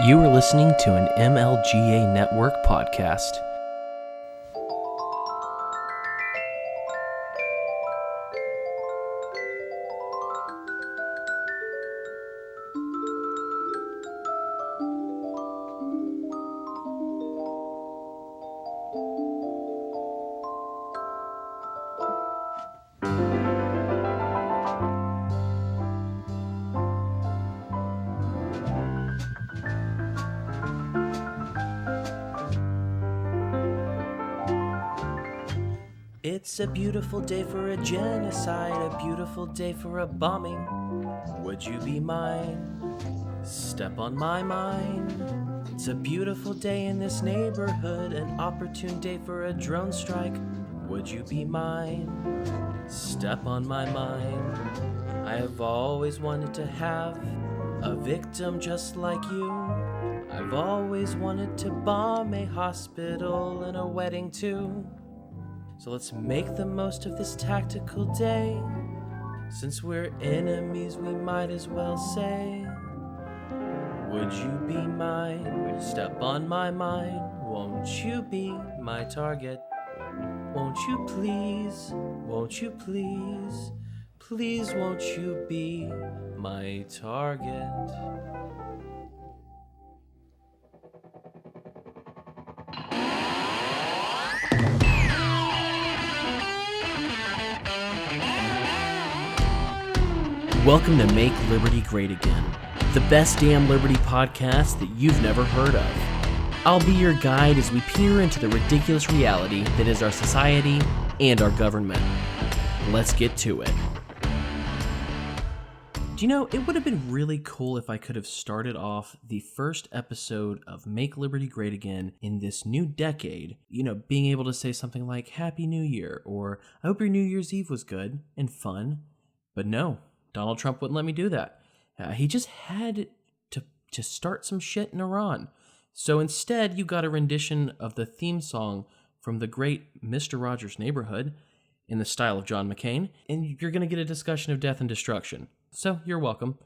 You are listening to an MLGA Network podcast. It's a beautiful day for a genocide, a beautiful day for a bombing. Would you be mine? Step on my mind. It's a beautiful day in this neighborhood, an opportune day for a drone strike. Would you be mine? Step on my mind. I have always wanted to have a victim just like you. I've always wanted to bomb a hospital and a wedding too. So let's make the most of this tactical day. Since we're enemies, we might as well say, would you be mine? Step on my mind. Won't you be my target? Won't you please? Won't you please? Please won't you be my target? Welcome to Make Liberty Great Again, the best damn Liberty podcast that you've never heard of. I'll be your guide as we peer into the ridiculous reality that is our society and our government. Let's get to it. Do you know, it would have been really cool if I could have started off the first episode of Make Liberty Great Again in this new decade, being able to say something like Happy New Year, or I hope your New Year's Eve was good and fun, but no. Donald Trump wouldn't let me do that. He just had to start some shit in Iran. So instead, you got a rendition of the theme song from the great Mr. Rogers' Neighborhood in the style of John McCain, and you're going to get a discussion of death and destruction. So you're welcome.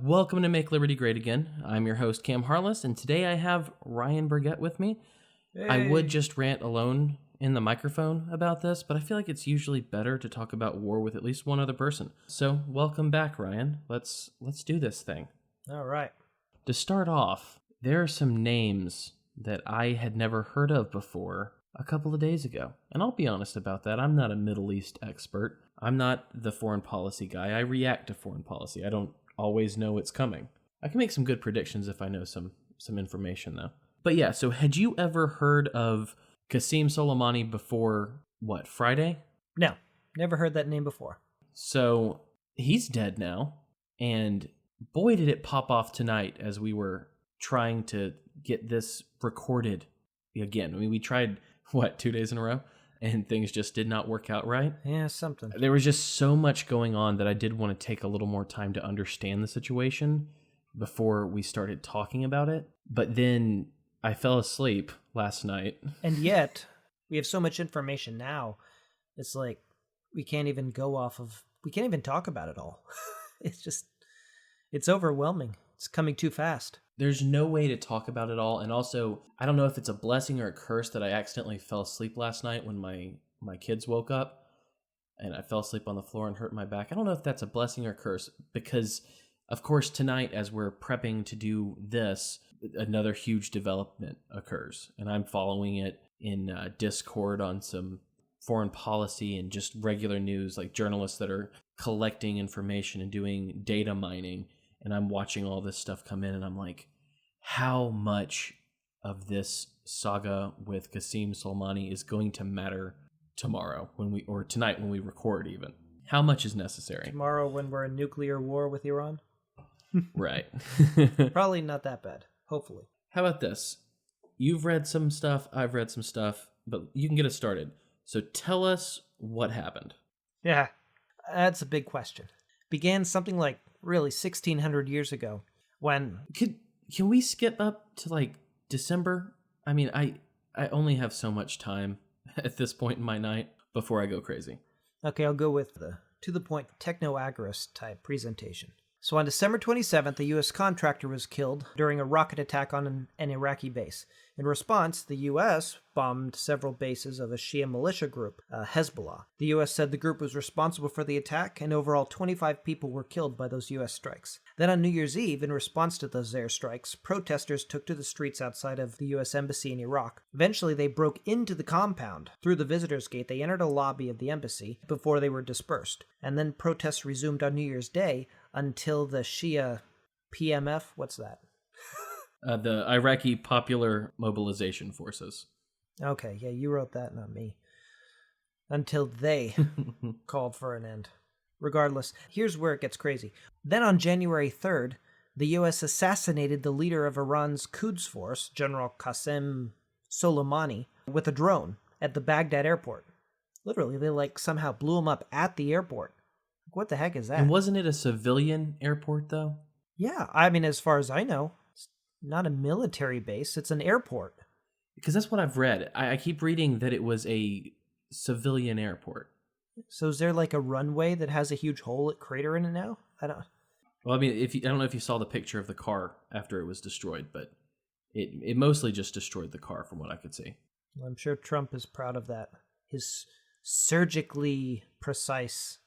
Welcome to Make Liberty Great Again. I'm your host, Cam Harless, and today I have Ryan Burgett with me. Hey. I would just rant alone in the microphone about this, but I feel like it's usually better to talk about war with at least one other person. So welcome back, Ryan. Let's do this thing. All right. To start off, there are some names that I had never heard of before a couple of days ago. And I'll be honest about that. I'm not a Middle East expert. I'm not the foreign policy guy. I react to foreign policy. I don't always know what's coming. I can make some good predictions if I know some information, though. But yeah, so had you ever heard of Qasem Soleimani before, Friday? No, never heard that name before. So he's dead now, and boy did it pop off tonight as we were trying to get this recorded again. I mean, we tried, 2 days in a row? And things just did not work out right. Yeah, something. There was just so much going on that I did want to take a little more time to understand the situation before we started talking about it. But then I fell asleep last night. And yet, we have so much information now, it's like we can't even talk about it all. It's overwhelming. It's coming too fast. There's no way to talk about it all. And also, I don't know if it's a blessing or a curse that I accidentally fell asleep last night when my kids woke up and I fell asleep on the floor and hurt my back. I don't know if that's a blessing or a curse because, of course, tonight as we're prepping to do this, another huge development occurs, and I'm following it in Discord on some foreign policy and just regular news, like journalists that are collecting information and doing data mining, and I'm watching all this stuff come in, and I'm like, how much of this saga with Qasem Soleimani is going to matter tomorrow or tonight when we record even? How much is necessary? Tomorrow when we're in nuclear war with Iran? Right. Probably not that bad. Hopefully. How about this? You've read some stuff, I've read some stuff, but you can get us started. So tell us what happened. Yeah, that's a big question. Began something like really 1,600 years ago when... Can we skip up to December? I mean, I only have so much time at this point in my night before I go crazy. Okay, I'll go with the to-the-point techno-agorist type presentation. So on December 27th, a U.S. contractor was killed during a rocket attack on an Iraqi base. In response, the U.S. bombed several bases of a Shia militia group, Hezbollah. The U.S. said the group was responsible for the attack, and overall 25 people were killed by those U.S. strikes. Then on New Year's Eve, in response to those airstrikes, protesters took to the streets outside of the U.S. Embassy in Iraq. Eventually, they broke into the compound. Through the visitors' gate, they entered a lobby of the embassy before they were dispersed. And then protests resumed on New Year's Day until the Shia PMF, what's that? The Iraqi Popular Mobilization Forces. Okay, yeah, you wrote that, not me. Until they called for an end. Regardless, here's where it gets crazy. Then on January 3rd, the U.S. assassinated the leader of Iran's Quds Force, General Qasem Soleimani, with a drone at the Baghdad airport. Literally, they somehow blew him up at the airport. What the heck is that? And wasn't it a civilian airport, though? Yeah, I mean, as far as I know, it's not a military base, it's an airport. Because that's what I've read. I keep reading that it was a civilian airport. So is there a runway that has a huge crater in it now? Well, I mean, I don't know if you saw the picture of the car after it was destroyed, but it mostly just destroyed the car from what I could see. Well, I'm sure Trump is proud of that. His surgically precise,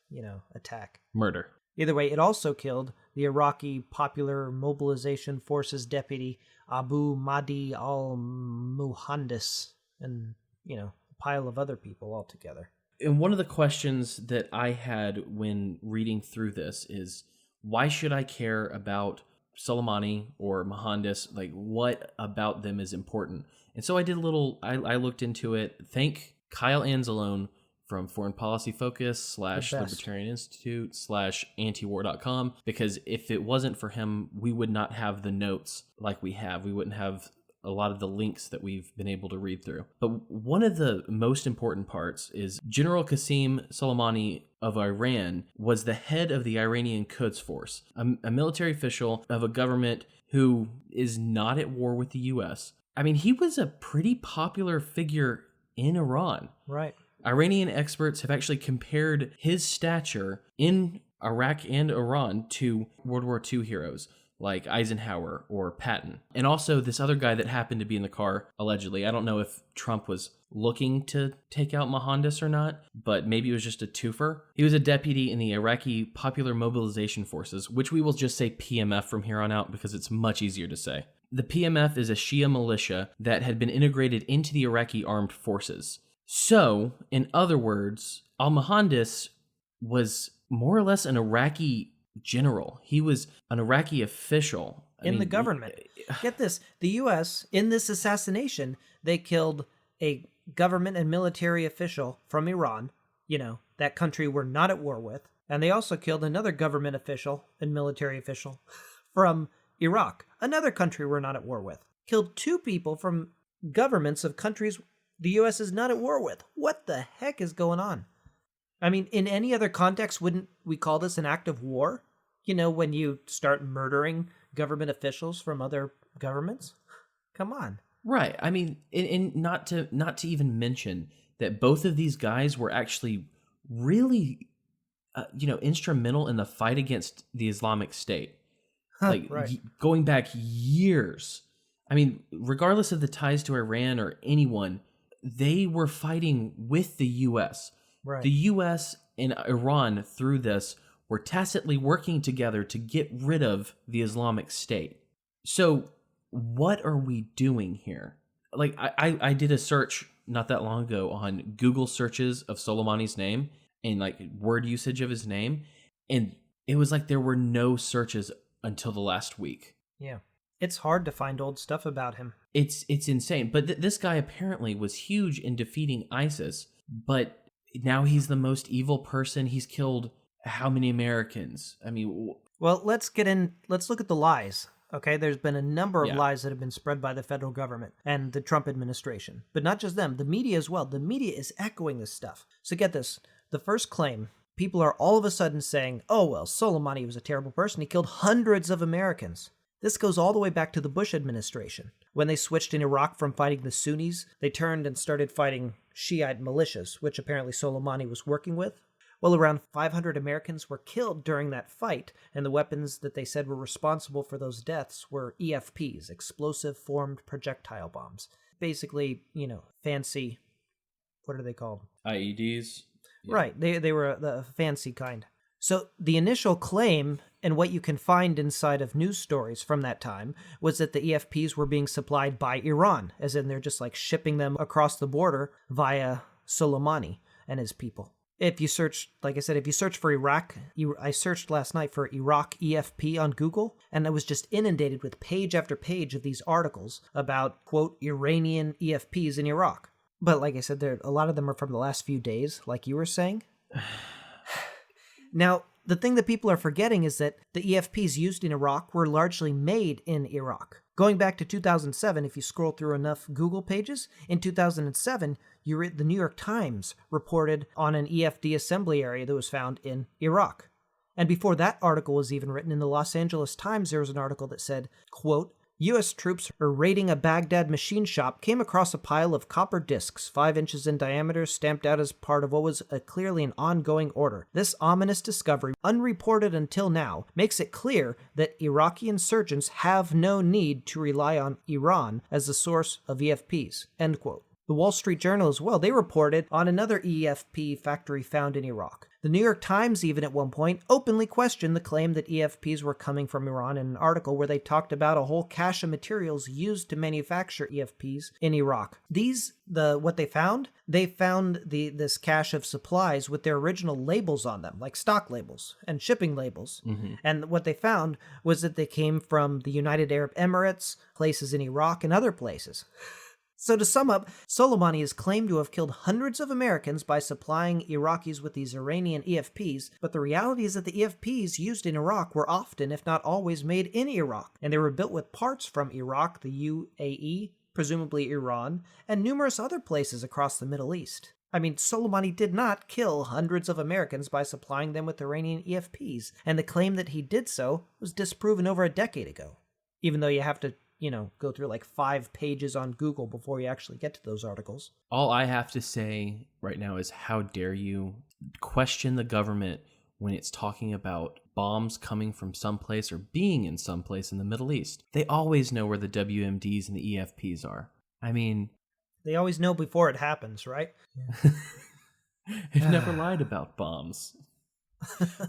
attack. Murder. Either way, it also killed the Iraqi Popular Mobilization Forces deputy Abu Mahdi al-Muhandis and, a pile of other people altogether. And one of the questions that I had when reading through this is, why should I care about Soleimani or Mohandas? What about them is important? And so I did I looked into it. Thank Kyle Anzalone from Foreign Policy Focus / Libertarian Institute / antiwar.com, because if it wasn't for him, we would not have the notes like we have. We wouldn't have a lot of the links that we've been able to read through. But one of the most important parts is General Qasem Soleimani of Iran was the head of the Iranian Quds Force, a military official of a government who is not at war with the U.S. I mean, he was a pretty popular figure in Iran. Right. Iranian experts have actually compared his stature in Iraq and Iran to World War II heroes like Eisenhower or Patton. And also this other guy that happened to be in the car, allegedly. I don't know if Trump was looking to take out Mohandas or not, but maybe it was just a twofer. He was a deputy in the Iraqi Popular Mobilization Forces, which we will just say PMF from here on out because it's much easier to say. The PMF is a Shia militia that had been integrated into the Iraqi armed forces. So, in other words, al-Mohandas was more or less an Iraqi general. He was an Iraqi official. The government. Get this. The U.S., in this assassination, they killed a government and military official from Iran, that country we're not at war with. And they also killed another government official and military official from Iraq, another country we're not at war with. Killed 2 people from governments of countries the U.S. is not at war with. What the heck is going on? I mean, in any other context, wouldn't we call this an act of war? When you start murdering government officials from other governments? Come on. Right. I mean, and not to even mention that both of these guys were actually really, instrumental in the fight against the Islamic State. Right. Going back years. I mean, regardless of the ties to Iran or anyone, they were fighting with the U.S. Right. The U.S. and Iran, through this, were tacitly working together to get rid of the Islamic State. So what are we doing here? I did a search not that long ago on Google searches of Soleimani's name and word usage of his name, and it was there were no searches until the last week. Yeah. It's hard to find old stuff about him. It's insane. But this guy apparently was huge in defeating ISIS, but now he's the most evil person. He's killed how many Americans? I mean... Well, let's look at the lies. Okay, there's been a number of lies that have been spread by the federal government and the Trump administration. But not just them, the media as well. The media is echoing this stuff. So get this. The first claim, people are all of a sudden saying, oh, well, Soleimani was a terrible person. He killed hundreds of Americans. This goes all the way back to the Bush administration. When they switched in Iraq from fighting the Sunnis, they turned and started fighting Shiite militias, which apparently Soleimani was working with. Well, around 500 Americans were killed during that fight, and the weapons that they said were responsible for those deaths were EFPs, explosive formed projectile bombs. Basically, fancy, what are they called? IEDs? Yeah. Right, they were the fancy kind. So the initial claim, and what you can find inside of news stories from that time, was that the EFPs were being supplied by Iran, as in they're just like shipping them across the border via Soleimani and his people. If you search, like I said, if you search for Iraq, I searched last night for Iraq EFP on Google, and I was just inundated with page after page of these articles about, quote, Iranian EFPs in Iraq. But like I said, a lot of them are from the last few days, like you were saying. Now, the thing that people are forgetting is that the EFPs used in Iraq were largely made in Iraq. Going back to 2007, if you scroll through enough Google pages, in 2007, the New York Times reported on an EFD assembly area that was found in Iraq. And before that article was even written, in the Los Angeles Times, there was an article that said, quote, U.S. troops are raiding a Baghdad machine shop, came across a pile of copper discs 5 inches in diameter stamped out as part of what was clearly an ongoing order. This ominous discovery, unreported until now, makes it clear that Iraqi insurgents have no need to rely on Iran as the source of EFPs. End quote. The Wall Street Journal as well, they reported on another EFP factory found in Iraq. The New York Times even at one point openly questioned the claim that EFPs were coming from Iran in an article where they talked about a whole cache of materials used to manufacture EFPs in Iraq. What they found this cache of supplies with their original labels on them, like stock labels and shipping labels. Mm-hmm. And what they found was that they came from the United Arab Emirates, places in Iraq, and other places. So to sum up, Soleimani is claimed to have killed hundreds of Americans by supplying Iraqis with these Iranian EFPs, but the reality is that the EFPs used in Iraq were often, if not always, made in Iraq, and they were built with parts from Iraq, the UAE, presumably Iran, and numerous other places across the Middle East. I mean, Soleimani did not kill hundreds of Americans by supplying them with Iranian EFPs, and the claim that he did so was disproven over a decade ago, even though you have to go through like 5 pages on Google before you actually get to those articles. All I have to say right now is how dare you question the government when it's talking about bombs coming from someplace or being in someplace in the Middle East. They always know where the WMDs and the EFPs are. I mean... They always know before it happens, right? They've never lied about bombs.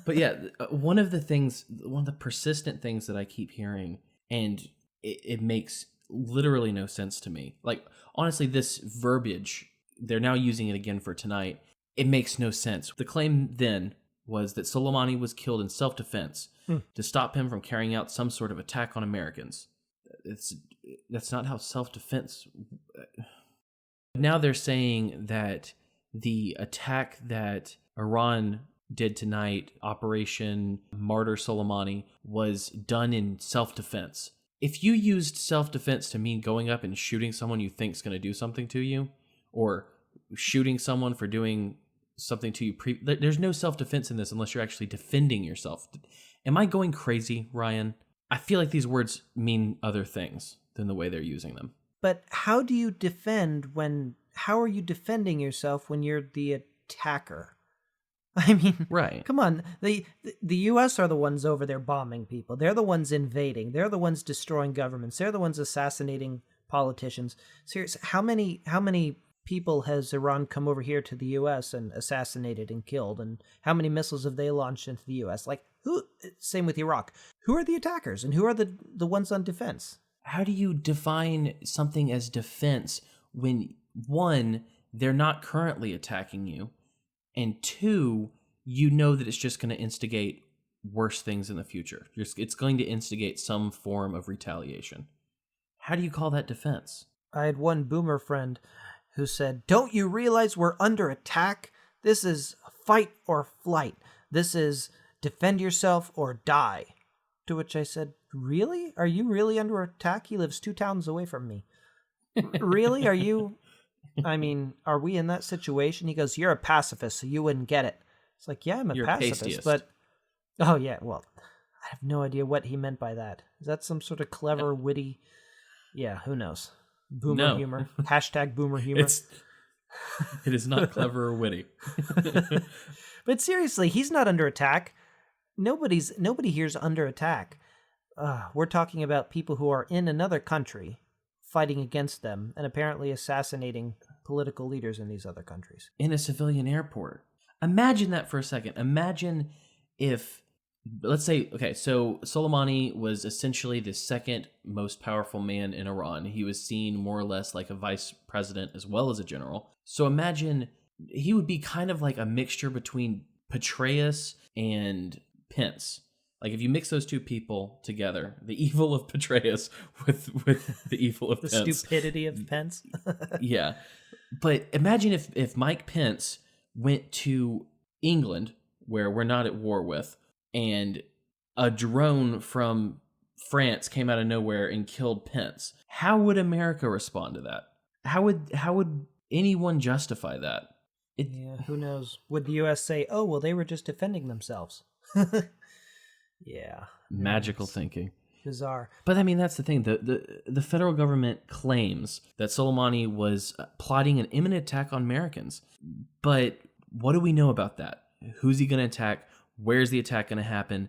But yeah, one of the persistent things that I keep hearing, and it makes literally no sense to me. Like, honestly, this verbiage, they're now using it again for tonight. It makes no sense. The claim then was that Soleimani was killed in self-defense to stop him from carrying out some sort of attack on Americans. That's not how self-defense... Now they're saying that the attack that Iran did tonight, Operation Martyr Soleimani, was done in self-defense. If you used self-defense to mean going up and shooting someone you think's going to do something to you, or shooting someone for doing something to you, there's no self-defense in this unless you're actually defending yourself. Am I going crazy, Ryan? I feel like these words mean other things than the way they're using them. But how do you defend how are you defending yourself when you're the attacker? I mean, right. Come on. The U.S. are the ones over there bombing people. They're the ones invading. They're the ones destroying governments. They're the ones assassinating politicians. Seriously, how many people has Iran come over here to the U.S. and assassinated and killed? And how many missiles have they launched into the U.S.? Like, who? Same with Iraq. Who are the attackers and who are the ones on defense? How do you define something as defense when, 1, they're not currently attacking you, and 2, you know that it's just going to instigate worse things in the future? It's going to instigate some form of retaliation. How do you call that defense? I had one boomer friend who said, "Don't you realize we're under attack? This is fight or flight. This is defend yourself or die." To which I said, "Really? Are you really under attack? He lives 2 towns away from me. Really? Are you... I mean, are we in that situation?" He goes, "You're a pacifist, so you wouldn't get it." It's like, yeah, I'm a pacifist, pastiest. But... Oh, yeah, well, I have no idea what he meant by that. Is that some sort of clever, witty... Yeah, who knows? Boomer humor. Hashtag boomer humor. It is not clever or witty. But seriously, he's not under attack. Nobody here's under attack. We're talking about people who are in another country fighting against them and apparently assassinating political leaders in these other countries. In a civilian airport. Imagine that for a second. Imagine if, let's say, okay, so Soleimani was essentially the second most powerful man in Iran. He was seen more or less like a vice president as well as a general. So imagine he would be kind of like a mixture between Petraeus and Pence. Like if you mix those two people together, the evil of Petraeus with the evil of the Pence. Stupidity of Pence. Yeah. But imagine if Mike Pence went to England, where we're not at war with, and a drone from France came out of nowhere and killed Pence. How would America respond to that? How would anyone justify that? Yeah, who knows? Would the U.S. say, "Oh, well, they were just defending themselves"? Yeah, Magical thinking. Bizarre. But I mean, that's the thing. The federal government claims that Soleimani was plotting an imminent attack on Americans. But what do we know about that? Who's he going to attack? Where's the attack going to happen?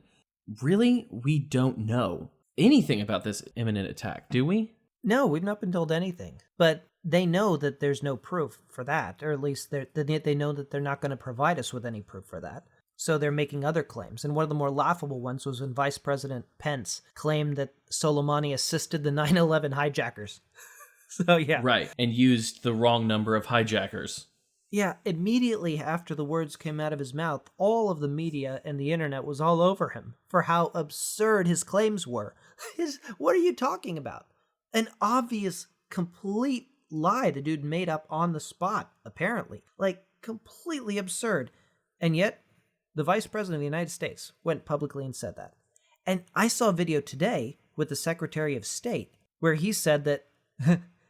Really, we don't know anything about this imminent attack, do we? No, we've not been told anything. But they know that there's no proof for that, or at least they know that they're not going to provide us with any proof for that. So they're making other claims. And one of the more laughable ones was when Vice President Pence claimed that Soleimani assisted the 9/11 hijackers. So, yeah. Right, and used the wrong number of hijackers. Yeah, immediately after the words came out of his mouth, all of the media and the internet was all over him for how absurd his claims were. What are you talking about? An obvious, complete lie the dude made up on the spot, apparently. Like, completely absurd. And yet, the Vice President of the United States went publicly and said that. And I saw a video today with the Secretary of State where he said that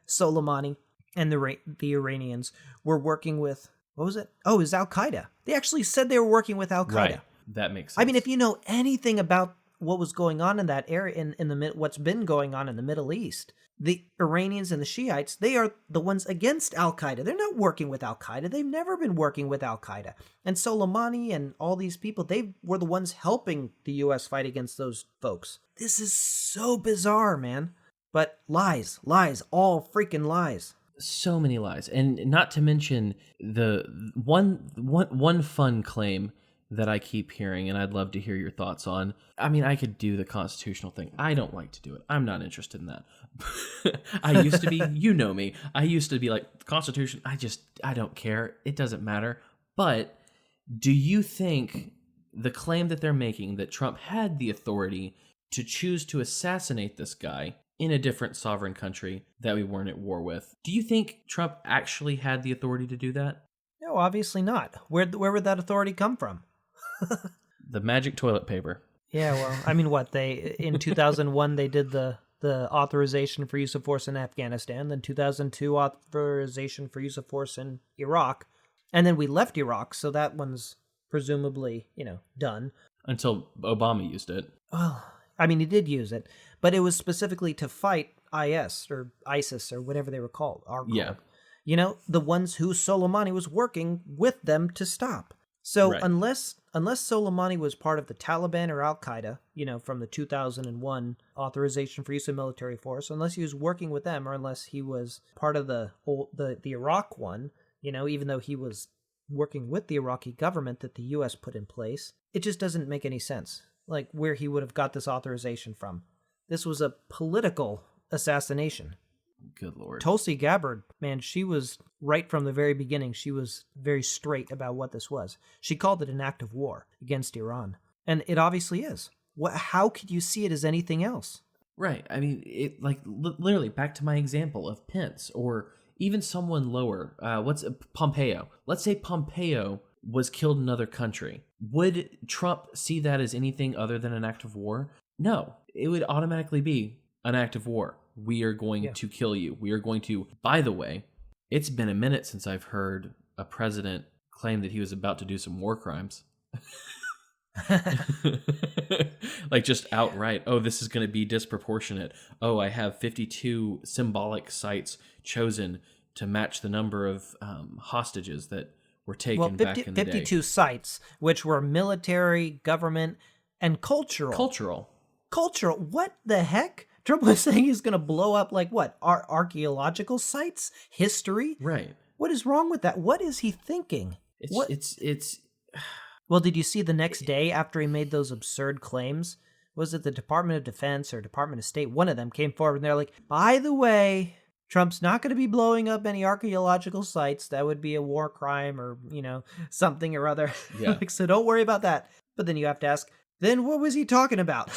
Soleimani and the Iranians were working with, what was it? Oh, it was Al-Qaeda. They actually said they were working with Al-Qaeda. Right, that makes sense. I mean, if you know anything about what was going on in that area, what's been going on in the Middle East, the Iranians and the Shiites, they are the ones against Al-Qaeda. They're not working with Al-Qaeda. They've never been working with Al-Qaeda. And Soleimani and all these people, they were the ones helping the U.S. fight against those folks. This is so bizarre, man. But lies, all freaking lies. So many lies. And not to mention the one fun claim that I keep hearing, and I'd love to hear your thoughts on. I mean, I could do the constitutional thing. I don't like to do it. I'm not interested in that. I used to be, you know me. I used to be like, Constitution, I don't care. It doesn't matter. But do you think the claim that they're making that Trump had the authority to choose to assassinate this guy in a different sovereign country that we weren't at war with, do you think Trump actually had the authority to do that? No, obviously not. Where would that authority come from? The magic toilet paper. Yeah, well, I mean, in 2001 they did the authorization for use of force in Afghanistan, then 2002 authorization for use of force in Iraq, and then we left Iraq, so that one's presumably, done. Until Obama used it. Well, I mean, he did use it, but it was specifically to fight IS or ISIS or whatever they were called. Yeah. The ones who Soleimani was working with them to stop. So right. unless Soleimani was part of the Taliban or Al-Qaeda, from the 2001 authorization for use of military force, unless he was working with them, or unless he was part of the Iraq one, even though he was working with the Iraqi government that the U.S. put in place, it just doesn't make any sense, like where he would have got this authorization from. This was a political assassination. Good Lord. Tulsi Gabbard, man, she was right from the very beginning. She was very straight about what this was. She called it an act of war against Iran. And it obviously is. How could you see it as anything else? Right. I mean, it literally back to my example of Pence or even someone lower. Pompeo? Let's say Pompeo was killed in another country. Would Trump see that as anything other than an act of war? No. It would automatically be an act of war. We are going to kill you. We are going to... By the way, it's been a minute since I've heard a president claim that he was about to do some war crimes. Like just outright, oh, this is going to be disproportionate. Oh, I have 52 symbolic sites chosen to match the number of hostages that were taken Well, back in the day. 52 sites, which were military, government, and cultural. Cultural. What the heck? Trump was saying he's going to blow up, like, what? Archaeological sites? History? Right. What is wrong with that? What is he thinking? It's Well, did you see the next day after he made those absurd claims? Was it the Department of Defense or Department of State? One of them came forward and they're like, by the way, Trump's not going to be blowing up any archaeological sites. That would be a war crime or, something or other. Yeah. So don't worry about that. But then you have to ask, then what was he talking about?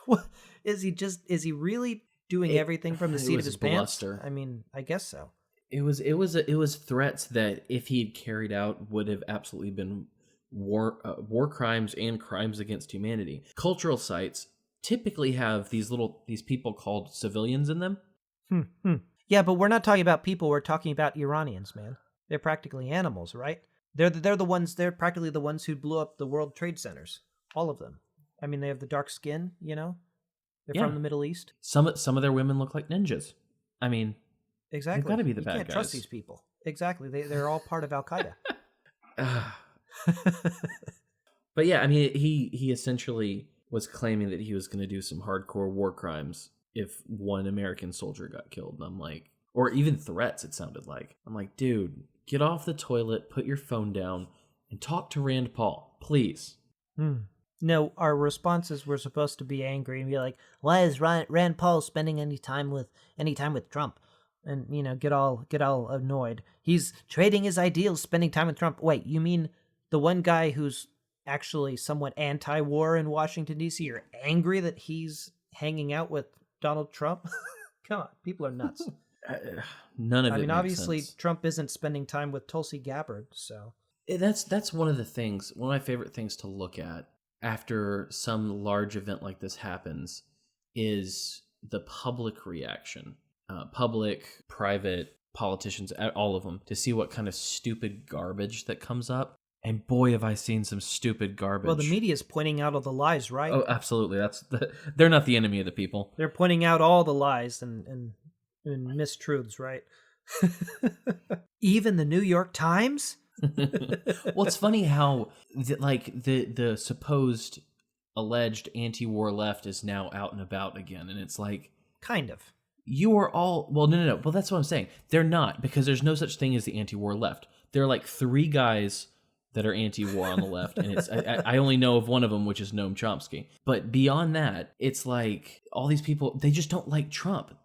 What, is he really doing everything from the seat of his pants? Bluster. I mean, I guess so. It was threats that if he'd carried out would have absolutely been war crimes and crimes against humanity. Cultural sites typically have these people called civilians in them. Yeah, but we're not talking about people. We're talking about Iranians, man. They're practically animals, right? They're practically the ones who blew up the World Trade Centers. All of them. I mean, they have the dark skin, They're from the Middle East. Some of their women look like ninjas. I mean, exactly. They've got to be the bad guys. You can't trust these people. Exactly. They're all part of Al-Qaeda. But yeah, I mean, he essentially was claiming that he was going to do some hardcore war crimes if one American soldier got killed. And I'm like, or even threats, it sounded like. I'm like, dude, get off the toilet, put your phone down, and talk to Rand Paul, please. No, our responses were supposed to be angry and be like, why is Rand Paul spending any time with Trump? And, get all annoyed. He's trading his ideals, spending time with Trump. Wait, you mean the one guy who's actually somewhat anti-war in Washington, D.C., you're angry that he's hanging out with Donald Trump? Come on, people are nuts. None of it. I mean, obviously, sense. Trump isn't spending time with Tulsi Gabbard, so that's one of my favorite things to look at after some large event like this happens is the public reaction, public, private, politicians, all of them, to see what kind of stupid garbage that comes up. And boy, have I seen some stupid garbage. Well, the media's pointing out all the lies, right? Oh, absolutely. They're not the enemy of the people. They're pointing out all the lies and mistruths, right? Even the New York Times? Well, it's funny how the supposed alleged anti-war left is now out and about again. And it's like... Kind of. You are all... Well, no. Well, that's what I'm saying. They're not, because there's no such thing as the anti-war left. There are like three guys that are anti-war on the left, and it's I only know of one of them, which is Noam Chomsky. But beyond that, it's like all these people, they just don't like Trump.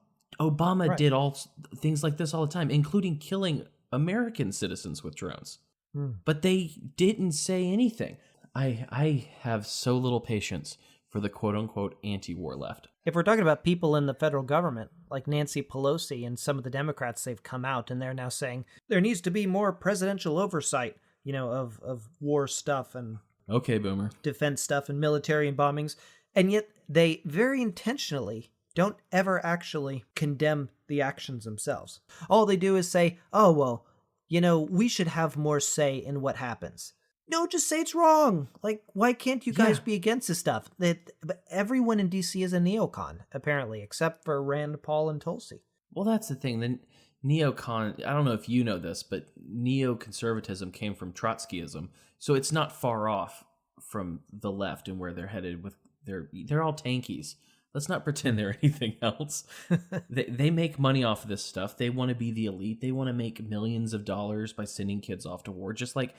Obama did all things like this all the time, including killing American citizens with drones. But they didn't say anything. I have so little patience for the quote-unquote anti-war left. If we're talking about people in the federal government, like Nancy Pelosi and some of the Democrats, they've come out and they're now saying there needs to be more presidential oversight, of war stuff and okay, boomer, defense stuff and military and bombings. And yet they very intentionally don't ever actually condemn the actions themselves. All they do is say, oh, well, we should have more say in what happens. No, just say it's wrong. Like, why can't you guys be against this stuff? But everyone in D.C. is a neocon, apparently, except for Rand Paul and Tulsi. Well, that's the thing. The neocon, I don't know if you know this, but neoconservatism came from Trotskyism. So it's not far off from the left and where they're headed with they're all tankies. Let's not pretend they're anything else. They make money off of this stuff. They want to be the elite. They want to make millions of dollars by sending kids off to war, just like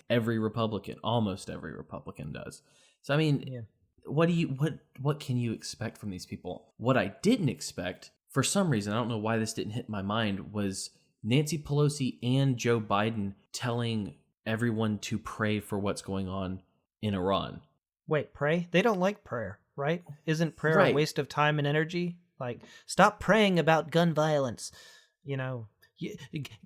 almost every Republican does. So, I mean, what can you expect from these people? What I didn't expect, for some reason, I don't know why this didn't hit my mind, was Nancy Pelosi and Joe Biden telling everyone to pray for what's going on in Iran. Wait, pray? They don't like prayer. Right? Isn't prayer a waste of time and energy? Like, stop praying about gun violence.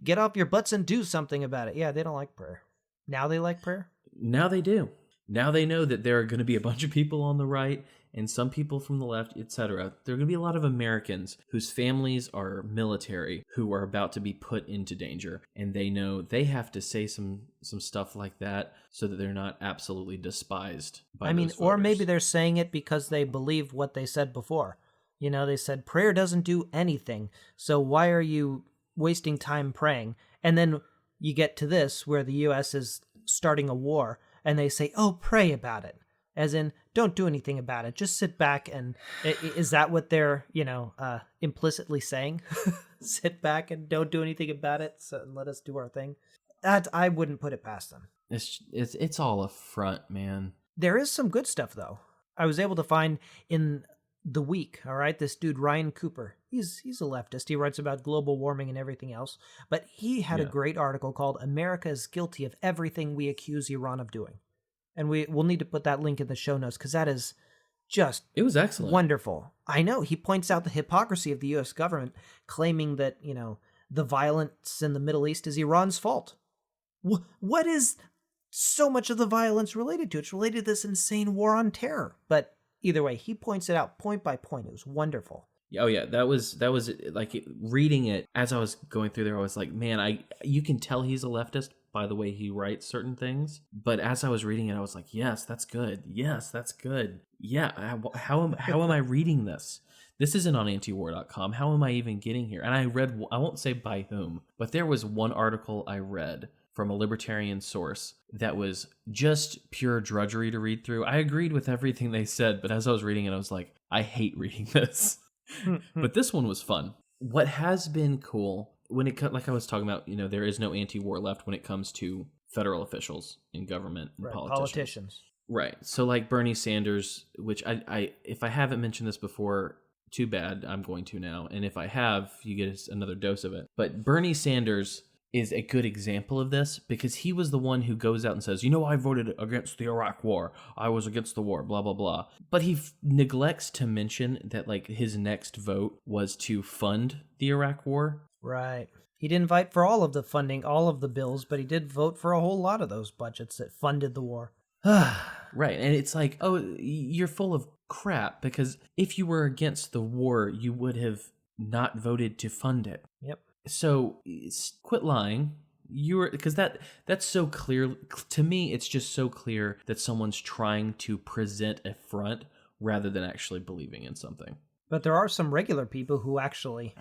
Get off your butts and do something about it. Yeah, they don't like prayer. Now they like prayer? Now they do. Now they know that there are going to be a bunch of people on the right and some people from the left, etc. There are going to be a lot of Americans whose families are military who are about to be put into danger. And they know they have to say some stuff like that so that they're not absolutely despised by those voters. Or maybe they're saying it because they believe what they said before. They said prayer doesn't do anything. So why are you wasting time praying? And then you get to this where the U.S. is starting a war, and they say, "Oh, pray about it," as in, don't do anything about it. Just sit back. And is that what they're, implicitly saying? Sit back and don't do anything about it. So let us do our thing. That I wouldn't put it past them. It's all a front, man. There is some good stuff though. I was able to find in The Week, all right, this dude Ryan Cooper. He's a leftist. He writes about global warming and everything else, but he had a great article called "America is Guilty of Everything We Accuse Iran of Doing." And we'll need to put that link in the show notes because that is just it was excellent. Wonderful. I know. He points out the hypocrisy of the U.S. government claiming that, the violence in the Middle East is Iran's fault. What is so much of the violence related to? It's related to this insane war on terror. But either way, he points it out point by point. It was wonderful. Oh yeah, that was like reading it as I was going through there. I was like, man, you can tell he's a leftist by the way he writes certain things. But as I was reading it, I was like, yes, that's good. Yes, that's good. Yeah, how am I reading this? This isn't on antiwar.com. How am I even getting here? And I won't say by whom, but there was one article I read from a libertarian source that was just pure drudgery to read through. I agreed with everything they said, but as I was reading it, I was like, I hate reading this. But this one was fun. What has been cool, like I was talking about, there is no anti-war left when it comes to federal officials in government and politicians. Right. So like Bernie Sanders, which I if I haven't mentioned this before, too bad, I'm going to now. And if I have, you get another dose of it. But Bernie Sanders is a good example of this because he was the one who goes out and says, I voted against the Iraq war. I was against the war, blah, blah, blah. But he neglects to mention that like his next vote was to fund the Iraq war. Right. He didn't fight for all of the funding, all of the bills, but he did vote for a whole lot of those budgets that funded the war. Right. And it's like, oh, you're full of crap because if you were against the war, you would have not voted to fund it. Yep. So quit lying. Because that's so clear to me. It's just so clear that someone's trying to present a front rather than actually believing in something. But there are some regular people who actually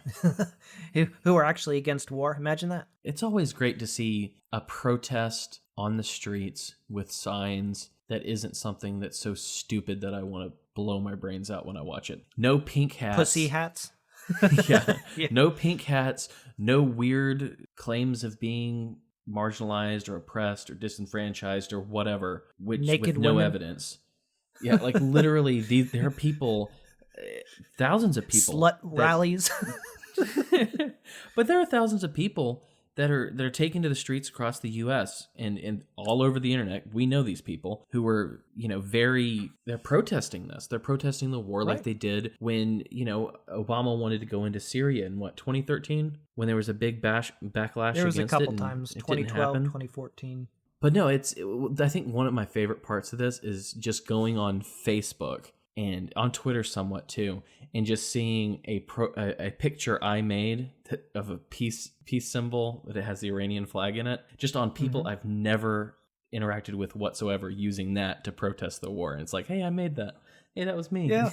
who are actually against war. Imagine that. It's always great to see a protest on the streets with signs that isn't something that's so stupid that I want to blow my brains out when I watch it. No pink hats. Pussy hats. Yeah. No pink hats, no weird claims of being marginalized or oppressed or disenfranchised or whatever, which naked with no women. Evidence. Yeah, like literally there are people, thousands of people. Slut rallies. But there are thousands of people that are taken to the streets across the U.S. and all over the internet. We know these people who were, they're protesting this. They're protesting the war like they did when, Obama wanted to go into Syria in 2013 when there was a big backlash against it. There was a couple times, 2012, 2014. But no, I think one of my favorite parts of this is just going on Facebook and on Twitter somewhat too, and just seeing a picture I made of a peace symbol that it has the Iranian flag in it, just on people I've never interacted with whatsoever, using that to protest the war. And it's like, hey, I made that. Hey, that was me. Yeah.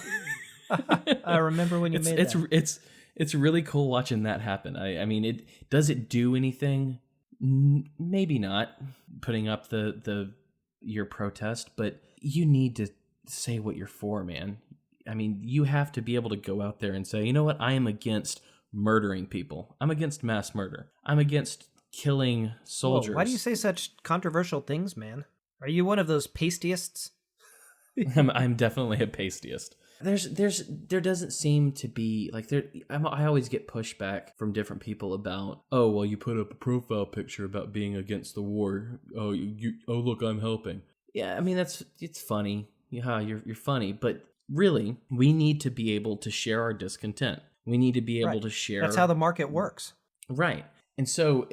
I remember when you made that. It's really cool watching that happen. I mean, does it do anything? Maybe not putting up your protest, but you need to say what you're for, man. I mean, you have to be able to go out there and say, you know what? I am against murdering people. I'm against mass murder. I'm against killing soldiers. Whoa, why do you say such controversial things, man? Are you one of those pasteists? I'm definitely a pastiest. There doesn't seem to be like I always get pushback from different people about, oh, well, you put up a profile picture about being against the war. Oh, oh, look, I'm helping. Yeah, I mean, it's funny. Yeah, you're funny, but really, we need to be able to share our discontent. We need to be able to share. That's how the market works. Right. And so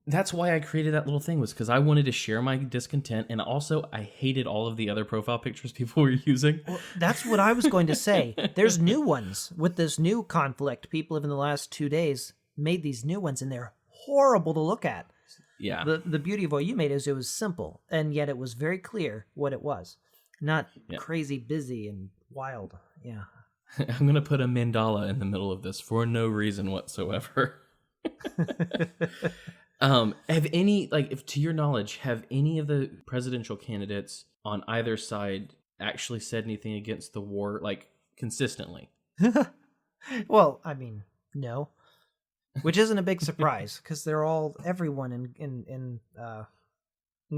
that's why I created that little thing, was because I wanted to share my discontent. And also, I hated all of the other profile pictures people were using. Well, that's what I was going to say. There's new ones with this new conflict. People have in the last 2 days made these new ones, and they're horrible to look at. Yeah. The beauty of what you made is it was simple, and yet it was very clear what it was. Not crazy busy and wild. Yeah. I'm going to put a mandala in the middle of this for no reason whatsoever. Have any, like, if to your knowledge, have any of the presidential candidates on either side actually said anything against the war, like, consistently? Well, I mean, no, which isn't a big surprise because everyone in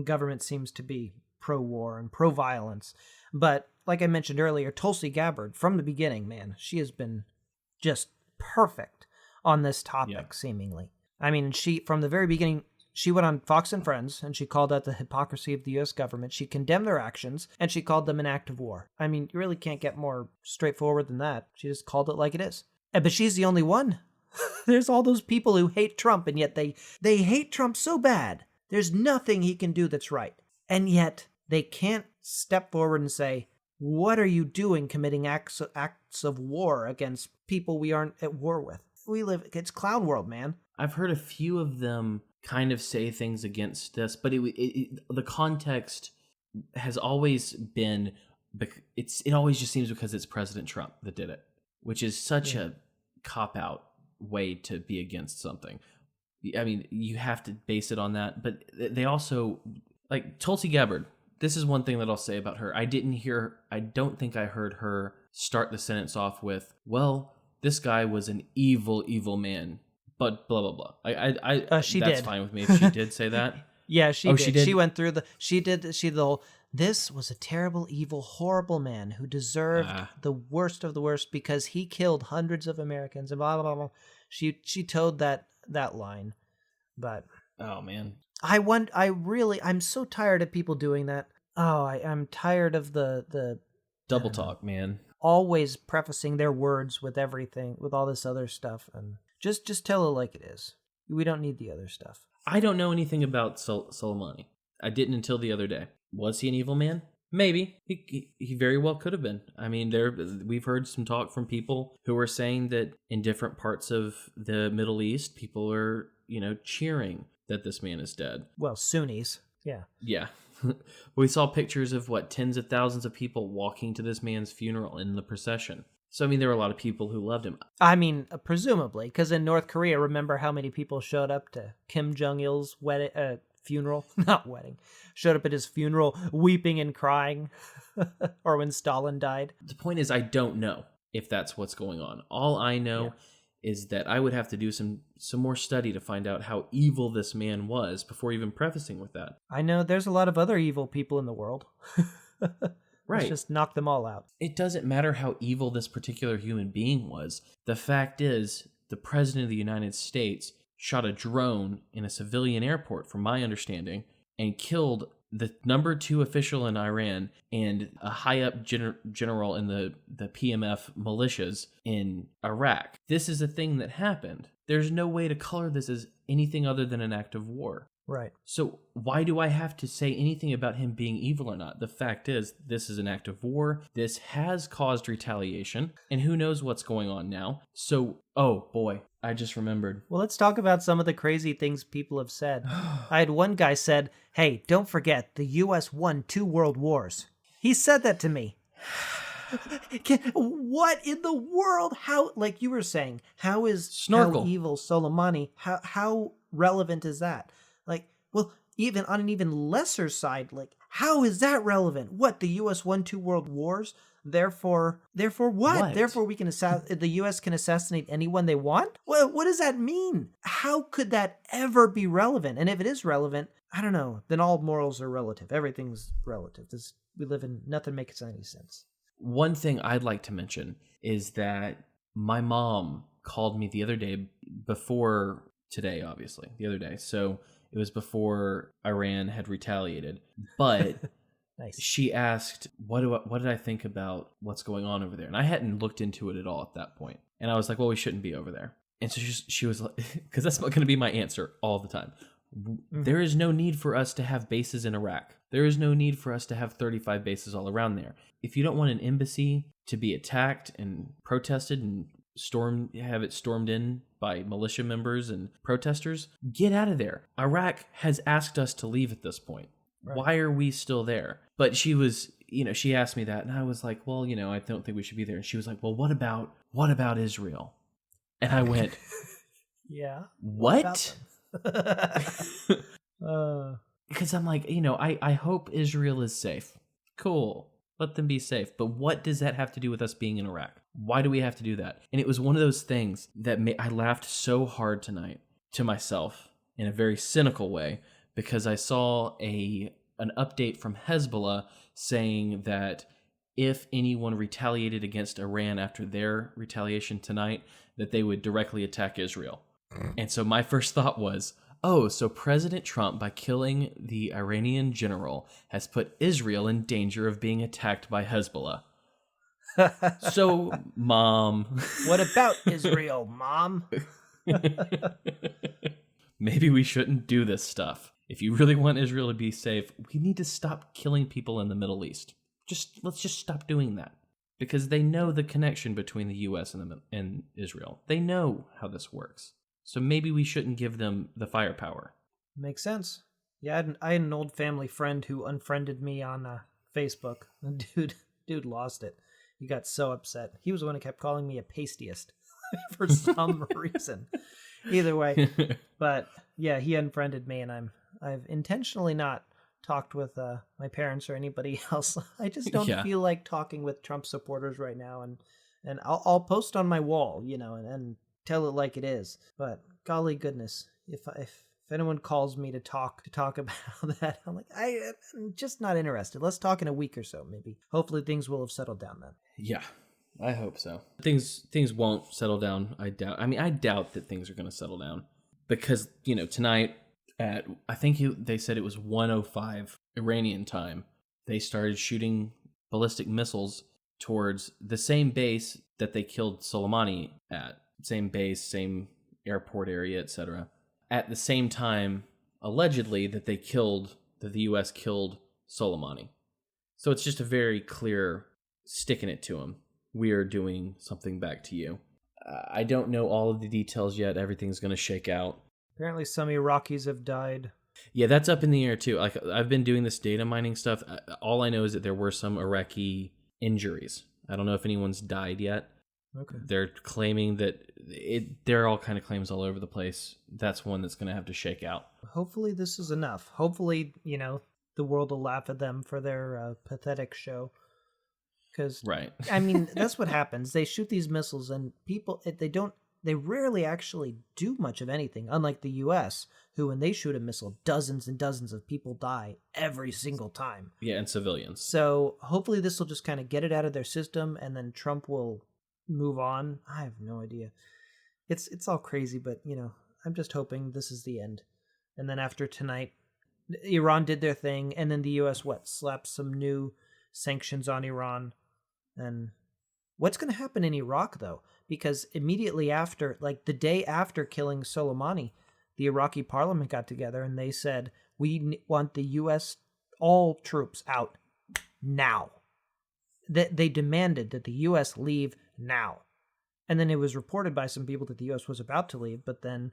government seems to be pro-war and pro-violence. But like I mentioned earlier, Tulsi Gabbard, from the beginning, man, she has been just perfect on this topic, seemingly. I mean, she, from the very beginning, she went on Fox and Friends, and she called out the hypocrisy of the U.S. government. She condemned their actions, and she called them an act of war. I mean, you really can't get more straightforward than that. She just called it like it is. But she's the only one. There's all those people who hate Trump, and yet they hate Trump so bad. There's nothing he can do that's right. And yet, they can't step forward and say, what are you doing committing acts of war against people we aren't at war with? It's clown world, man. I've heard a few of them kind of say things against this, but the context has always been, it always just seems because it's President Trump that did it, which is such a cop-out way to be against something. I mean, you have to base it on that, but they also, like Tulsi Gabbard, this is one thing that I'll say about her. I don't think I heard her start the sentence off with, well, this guy was an evil, evil man, but blah, blah, blah. She that's did. fine with me if she did say that. Yeah, she did. She did? She went through the whole, this was a terrible, evil, horrible man who deserved the worst of the worst because he killed hundreds of Americans and blah, blah, blah, blah. She towed that line. But oh man, I'm so tired of people doing that. Oh, I'm tired of the double talk, man. Always prefacing their words with everything, with all this other stuff, and just tell it like it is. We don't need the other stuff. I don't know anything about Soleimani. I didn't until the other day. Was he an evil man? Maybe. He very well could have been. I mean, we've heard some talk from people who are saying that in different parts of the Middle East, people are, cheering that this man is dead. Well, Sunnis. Yeah. Yeah. We saw pictures of, tens of thousands of people walking to this man's funeral in the procession. So, I mean, there were a lot of people who loved him. I mean, presumably, because in North Korea, remember how many people showed up to Kim Jong-il's funeral? Not wedding. Showed up at his funeral weeping and crying. Or when Stalin died. The point is, I don't know if that's what's going on. All I know is that I would have to do some more study to find out how evil this man was before even prefacing with that. I know there's a lot of other evil people in the world. Right. Let's just knock them all out. It doesn't matter how evil this particular human being was. The fact is, the president of the United States shot a drone in a civilian airport, from my understanding, and killed the number 2 official in Iran and a high-up general in the PMF militias in Iraq. This is a thing that happened. There's no way to color this as anything other than an act of war. Right. So why do I have to say anything about him being evil or not? The fact is, this is an act of war. This has caused retaliation, and who knows what's going on now. So, oh boy, I just remembered. Well, let's talk about some of the crazy things people have said. I had one guy said, hey, don't forget, the U.S. won 2 world wars. He said that to me. What in the world? How, like you were saying, how evil Soleimani, how relevant is that? Like, well, even on an even lesser side, like, how is that relevant? What, the U.S. won 2 world wars? Therefore what? Therefore the U.S. can assassinate anyone they want? What does that mean? How could that ever be relevant? And if it is relevant, I don't know, then all morals are relative. Everything's relative. Nothing makes any sense. One thing I'd like to mention is that my mom called me the other day, before today, obviously, the other day. So it was before Iran had retaliated. But nice. She asked, what did I think about what's going on over there? And I hadn't looked into it at all at that point. And I was like, well, we shouldn't be over there. And so she was like, because that's going to be my answer all the time. Mm-hmm. There is no need for us to have bases in Iraq. There is no need for us to have 35 bases all around there. If you don't want an embassy to be attacked and protested and have it stormed in by militia members and protesters, get out of there. Iraq has asked us to leave at this point. Right. Why are we still there? But she was, she asked me that, and I was like, well, I don't think we should be there. And she was like, well, what about Israel? And I went, yeah. What? Because I'm like, I hope Israel is safe. Cool. Let them be safe. But what does that have to do with us being in Iraq? Why do we have to do that? And it was one of those things that I laughed so hard tonight to myself in a very cynical way, because I saw an update from Hezbollah saying that if anyone retaliated against Iran after their retaliation tonight, that they would directly attack Israel. And so my first thought was, oh, so President Trump, by killing the Iranian general, has put Israel in danger of being attacked by Hezbollah. So, Mom. What about Israel, Mom? Maybe we shouldn't do this stuff. If you really want Israel to be safe, we need to stop killing people in the Middle East. Let's just stop doing that. Because they know the connection between the U.S. and Israel. They know how this works. So maybe we shouldn't give them the firepower. Makes sense. Yeah, I had an old family friend who unfriended me on Facebook. Dude lost it. He got so upset. He was the one who kept calling me a pastiest for some reason. Either way, but yeah, he unfriended me, and I've intentionally not talked with my parents or anybody else. I just don't feel like talking with Trump supporters right now, and I'll post on my wall, and tell it like it is. But golly goodness, if anyone calls me to talk about that, I'm like, I'm just not interested. Let's talk in a week or so, maybe. Hopefully things will have settled down then. Yeah, I hope so. Things won't settle down. I doubt that things are going to settle down, because tonight at they said it was 1:05 Iranian time, they started shooting ballistic missiles towards the same base that they killed Soleimani at. Same base, same airport area, etc. At the same time, allegedly, that the U.S. killed Soleimani. So it's just a very clear sticking it to him. We are doing something back to you. I don't know all of the details yet. Everything's going to shake out. Apparently some Iraqis have died. Yeah, that's up in the air too. Like, I've been doing this data mining stuff. All I know is that there were some Iraqi injuries. I don't know if anyone's died yet. Okay. They're claiming that there are all kind of claims all over the place. That's one that's going to have to shake out. Hopefully this is enough. Hopefully, the world will laugh at them for their pathetic show. Because, right. I mean, that's what happens. They shoot these missiles, and people, they rarely actually do much of anything. Unlike the U.S., who, when they shoot a missile, dozens and dozens of people die every single time. Yeah, and civilians. So hopefully this will just kind of get it out of their system, and then Trump will move on. I have no idea. It's all crazy, but I'm just hoping this is the end. And then after tonight, Iran did their thing, and then the US slapped some new sanctions on Iran. And what's going to happen in Iraq though? Because immediately after, like the day after killing Soleimani, the Iraqi parliament got together and they said, we want the US, all troops out now. They demanded that the US leave now. And then it was reported by some people that the U.S. was about to leave, but then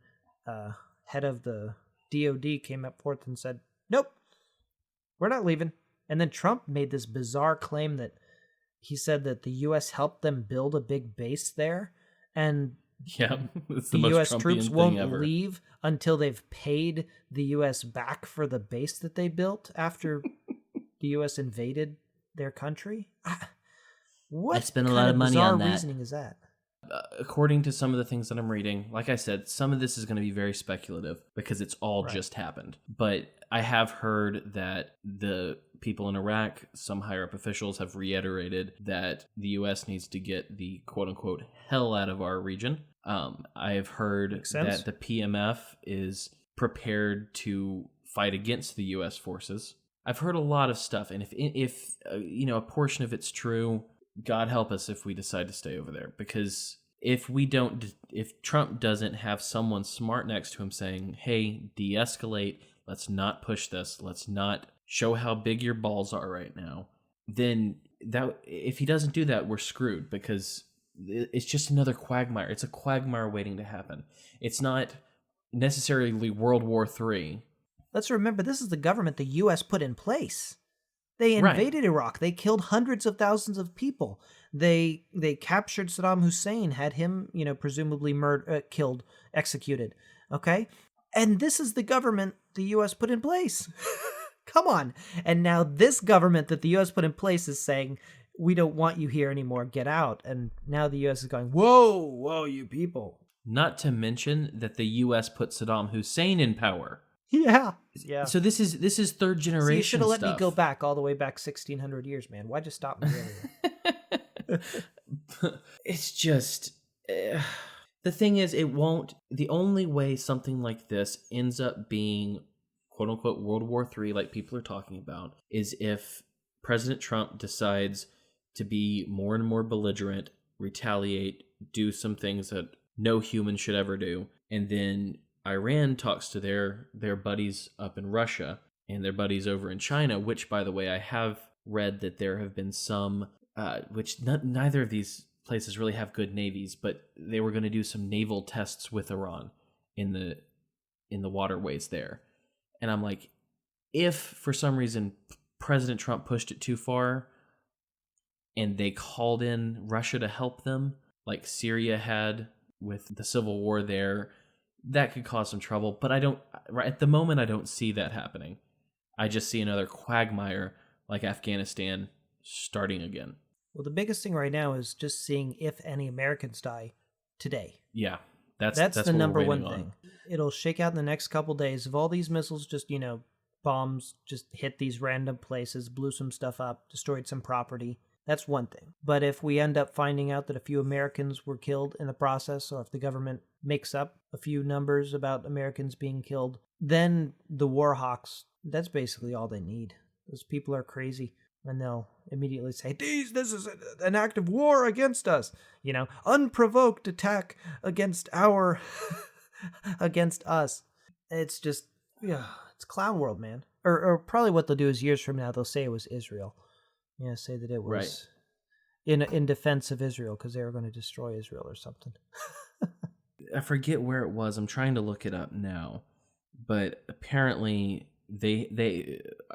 head of the DOD came up forth and said, nope, we're not leaving. And then Trump made this bizarre claim that he said that the U.S. helped them build a big base there, and it's the U.S. troops won't ever leave until they've paid the U.S. back for the base that they built after the U.S. invaded their country. What I spent a lot of money on that. Bizarre reasoning is that? According to some of the things that I'm reading, like I said, some of this is going to be very speculative because it's all just happened. But I have heard that the people in Iraq, some higher up officials, have reiterated that the U.S. needs to get the quote-unquote hell out of our region. I have heard that the PMF is prepared to fight against the U.S. forces. I've heard a lot of stuff, and if a portion of it's true, God help us if we decide to stay over there, because if Trump doesn't have someone smart next to him saying, hey, de-escalate, let's not push this, let's not show how big your balls are right now, then if he doesn't do that, we're screwed, because it's just another quagmire. It's a quagmire waiting to happen. It's not necessarily World War III. Let's remember, this is the government the U.S. put in place. They invaded Iraq. They killed hundreds of thousands of people. They captured Saddam Hussein, had him, presumably killed, executed. Okay? And this is the government the U.S. put in place. Come on. And now this government that the U.S. put in place is saying, we don't want you here anymore. Get out. And now the U.S. is going, whoa, you people. Not to mention that the U.S. put Saddam Hussein in power. Yeah. So this is third generation. So you should have let stuff. me go back all the way back 1,600 years, man. Why'd you stop me earlier? It's just the thing is, it won't. The only way something like this ends up being "quote unquote" World War III, like people are talking about, is if President Trump decides to be more and more belligerent, retaliate, do some things that no human should ever do, and then Iran talks to their buddies up in Russia and their buddies over in China, which, by the way, I have read that there have been some, neither of these places really have good navies, but they were going to do some naval tests with Iran in the waterways there. And I'm like, if for some reason President Trump pushed it too far and they called in Russia to help them, like Syria had with the civil war there, that could cause some trouble. But at the moment, I don't see that happening. I just see another quagmire like Afghanistan starting again. Well, the biggest thing right now is just seeing if any Americans die today. Yeah, that's the number one thing. It'll shake out in the next couple days. If all these missiles just, bombs just hit these random places, blew some stuff up, destroyed some property, that's one thing. But if we end up finding out that a few Americans were killed in the process, or if the government makes up a few numbers about Americans being killed, then the war hawks, that's basically all they need. Those people are crazy. And they'll immediately say, this is an act of war against us. Unprovoked attack against against us. It's just, it's clown world, man. Or probably what they'll do is years from now, they'll say it was Israel. Say that it was in defense of Israel because they were going to destroy Israel or something. I forget where it was. I'm trying to look it up now. But apparently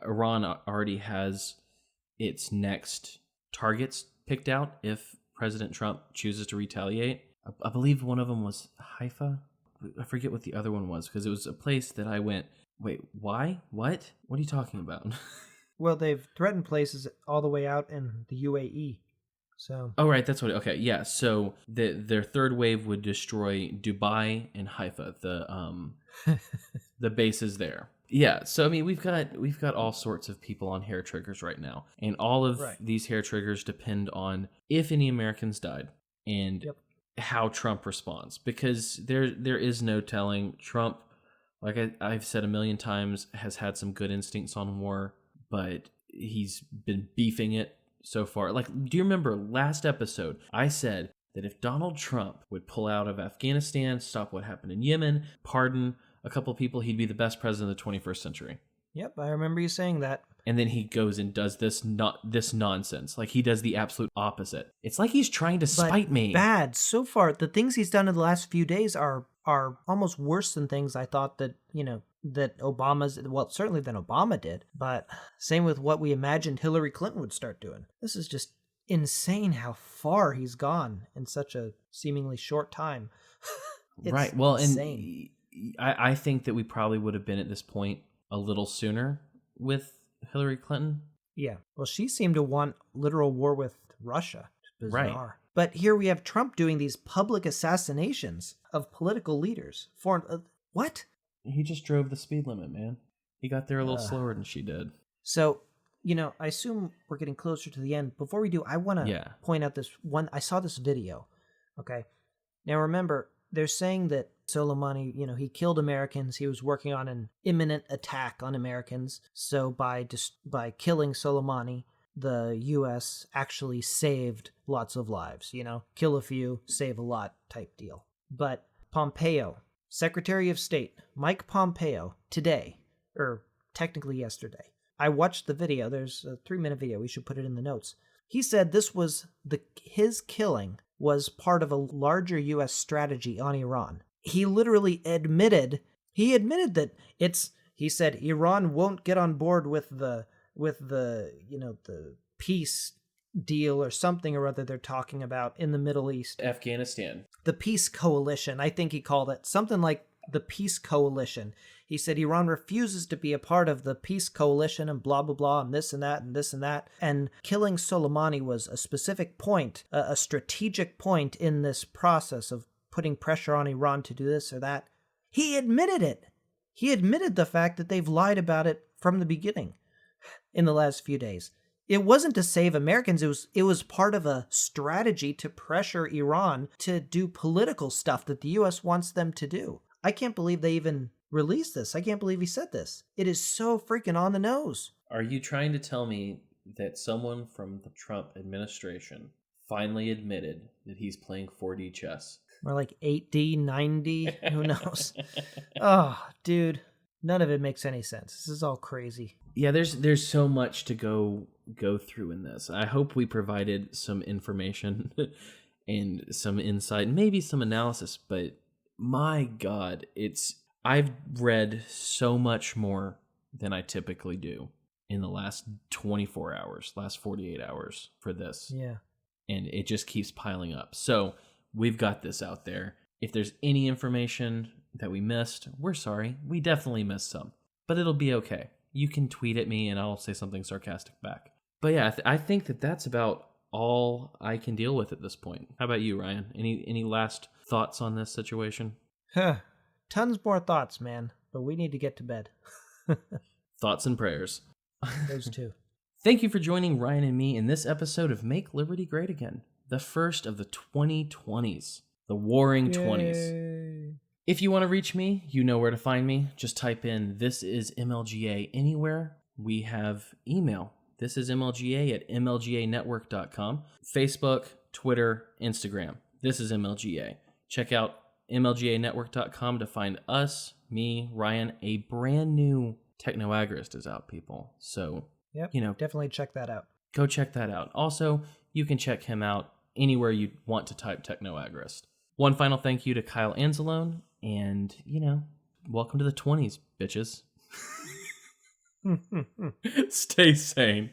Iran already has its next targets picked out if President Trump chooses to retaliate. I believe one of them was Haifa. I forget what the other one was because it was a place that I went, wait, why? What are you talking about? Well, they've threatened places all the way out in the UAE. So. Oh, right. That's what. Okay. Yeah. So their third wave would destroy Dubai and Haifa, the bases there. Yeah. So, I mean, we've got all sorts of people on hair triggers right now. And all of these hair triggers depend on if any Americans died and how Trump responds. Because there is no telling. Trump, like I've said a million times, has had some good instincts on war, but he's been beefing it so far. Like, do you remember last episode? I said that if Donald Trump would pull out of Afghanistan, stop what happened in Yemen, pardon a couple of people, he'd be the best president of the 21st century. Yep, I remember you saying that. And then he goes and does this nonsense. Like, he does the absolute opposite. It's like he's trying to spite me. Bad. So far, the things he's done in the last few days are almost worse than things I thought that, that certainly than Obama did. But same with what we imagined Hillary Clinton would start doing. This is just insane how far he's gone in such a seemingly short time. Right. Well, insane. And I think that we probably would have been at this point a little sooner with Hillary Clinton. Yeah. Well, she seemed to want literal war with Russia. Bizarre. Right. But here we have Trump doing these public assassinations of political leaders. What? He just drove the speed limit, man. He got there a little slower than she did. So, I assume we're getting closer to the end. Before we do, I want to point out this one. I saw this video. Okay. Now, remember, they're saying that Soleimani, he killed Americans. He was working on an imminent attack on Americans. So by killing Soleimani, the U.S. actually saved lots of lives, kill a few, save a lot type deal. But Pompeo, Secretary of State, Mike Pompeo, today, or technically yesterday, I watched the video. There's a 3-minute video. We should put it in the notes. He said this was his killing was part of a larger U.S. strategy on Iran. He literally admitted that he said Iran won't get on board with the the peace deal or something or other they're talking about in the Middle East. Afghanistan. The peace coalition, I think he called it. Something like the peace coalition. He said Iran refuses to be a part of the peace coalition and blah, blah, blah, and this and that and this and that. And killing Soleimani was a specific point, a strategic point in this process of putting pressure on Iran to do this or that. He admitted it. He admitted the fact that they've lied about it from the beginning in the last few days. It wasn't to save Americans. It was part of a strategy to pressure Iran to do political stuff that the U.S. wants them to do. I can't believe they even released this. I can't believe he said this. It is so freaking on the nose. Are you trying to tell me that someone from the Trump administration finally admitted that he's playing 4D chess? Or like 8D, 9D, who knows? Oh, dude, none of it makes any sense. This is all crazy. Yeah, there's so much to go through in this. I hope we provided some information and some insight, maybe some analysis, but my God, I've read so much more than I typically do in the last 24 hours, last 48 hours for this. Yeah. And it just keeps piling up. So we've got this out there. If there's any information that we missed, we're sorry. We definitely missed some, but it'll be okay. You can tweet at me and I'll say something sarcastic back. But yeah, I think that's about all I can deal with at this point. How about you, Ryan? Any last thoughts on this situation? Tons more thoughts, man, but we need to get to bed. Thoughts and prayers. Those two. Thank you for joining Ryan and me in this episode of Make Liberty Great Again, the first of the 2020s, the Warring 20s. If you want to reach me, you know where to find me. Just type in "This is MLGA" anywhere. We have email. This is MLGA at mlganetwork.com. Facebook, Twitter, Instagram. This is MLGA. Check out mlganetwork.com to find us, me, Ryan. A brand new Technoagrist is out, people. So, yep, definitely check that out. Go check that out. Also, you can check him out anywhere you want to type Technoagrist. One final thank you to Kyle Anzalone, and, welcome to the 20s, bitches. Stay sane.